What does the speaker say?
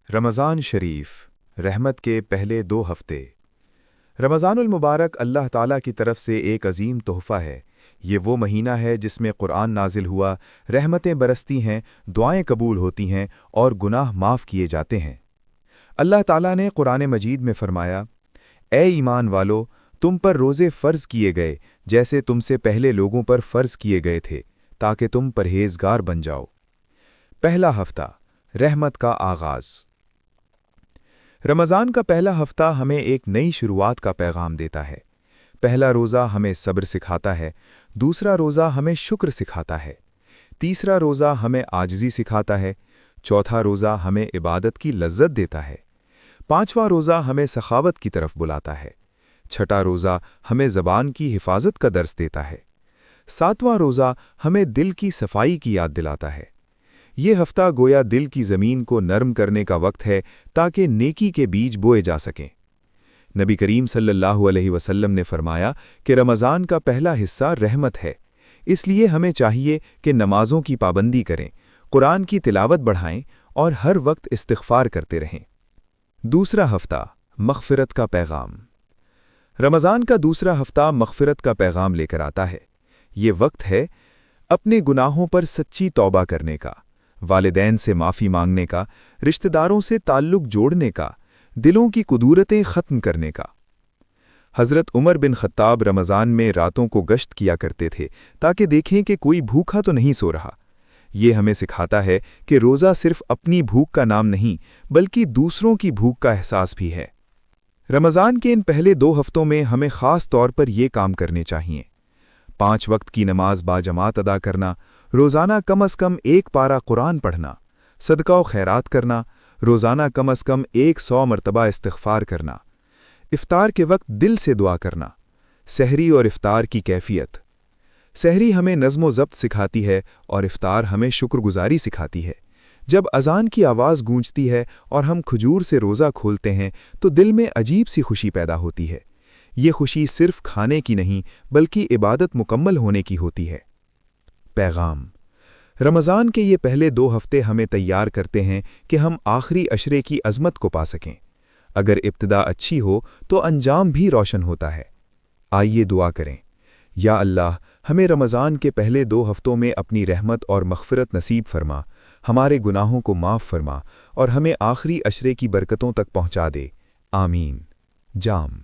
رمضان شریف رحمت کے پہلے 2 ہفتے۔ رمضان المبارک اللہ تعالیٰ کی طرف سے ایک عظیم تحفہ ہے۔ یہ وہ مہینہ ہے جس میں قرآن نازل ہوا، رحمتیں برستی ہیں، دعائیں قبول ہوتی ہیں اور گناہ معاف کیے جاتے ہیں۔ اللہ تعالیٰ نے قرآن مجید میں فرمایا، اے ایمان والو، تم پر روزے فرض کیے گئے جیسے تم سے پہلے لوگوں پر فرض کیے گئے تھے تاکہ تم پرہیزگار بن جاؤ۔ پہلا ہفتہ، رحمت کا آغاز۔ رمضان کا پہلا ہفتہ ہمیں ایک نئی شروعات کا پیغام دیتا ہے۔ پہلا روزہ ہمیں صبر سکھاتا ہے، دوسرا روزہ ہمیں شکر سکھاتا ہے، تیسرا روزہ ہمیں عاجزی سکھاتا ہے، چوتھا روزہ ہمیں عبادت کی لذت دیتا ہے، پانچواں روزہ ہمیں سخاوت کی طرف بلاتا ہے، چھٹا روزہ ہمیں زبان کی حفاظت کا درس دیتا ہے، ساتواں روزہ ہمیں دل کی صفائی کی یاد دلاتا ہے۔ یہ ہفتہ گویا دل کی زمین کو نرم کرنے کا وقت ہے تاکہ نیکی کے بیج بوئے جا سکیں۔ نبی کریم صلی اللہ علیہ وسلم نے فرمایا کہ رمضان کا پہلا حصہ رحمت ہے، اس لیے ہمیں چاہیے کہ نمازوں کی پابندی کریں، قرآن کی تلاوت بڑھائیں اور ہر وقت استغفار کرتے رہیں۔ دوسرا ہفتہ، مغفرت کا پیغام۔ رمضان کا دوسرا ہفتہ مغفرت کا پیغام لے کر آتا ہے۔ یہ وقت ہے اپنے گناہوں پر سچی توبہ کرنے کا، والدین سے معافی مانگنے کا، رشتہ داروں سے تعلق جوڑنے کا، دلوں کی کدورتیں ختم کرنے کا۔ حضرت عمر بن خطاب رمضان میں راتوں کو گشت کیا کرتے تھے تاکہ دیکھیں کہ کوئی بھوکا تو نہیں سو رہا۔ یہ ہمیں سکھاتا ہے کہ روزہ صرف اپنی بھوک کا نام نہیں بلکہ دوسروں کی بھوک کا احساس بھی ہے۔ رمضان کے ان پہلے 2 ہفتوں میں ہمیں خاص طور پر یہ کام کرنے چاہیے: 5 وقت کی نماز باجماعت ادا کرنا، روزانہ کم از کم 1 پارہ قرآن پڑھنا، صدقہ و خیرات کرنا، روزانہ کم از کم 100 مرتبہ استغفار کرنا، افطار کے وقت دل سے دعا کرنا، سحری اور افطار کی کیفیت۔ سحری ہمیں نظم و ضبط سکھاتی ہے اور افطار ہمیں شکر گزاری سکھاتی ہے۔ جب اذان کی آواز گونجتی ہے اور ہم کھجور سے روزہ کھولتے ہیں تو دل میں عجیب سی خوشی پیدا ہوتی ہے۔ یہ خوشی صرف کھانے کی نہیں بلکہ عبادت مکمل ہونے کی ہوتی ہے۔ پیغام: رمضان کے یہ پہلے 2 ہفتے ہمیں تیار کرتے ہیں کہ ہم آخری عشرے کی عظمت کو پا سکیں۔ اگر ابتدا اچھی ہو تو انجام بھی روشن ہوتا ہے۔ آئیے دعا کریں: یا اللہ، ہمیں رمضان کے پہلے 2 ہفتوں میں اپنی رحمت اور مغفرت نصیب فرما، ہمارے گناہوں کو معاف فرما اور ہمیں آخری عشرے کی برکتوں تک پہنچا دے۔ آمین۔ جام۔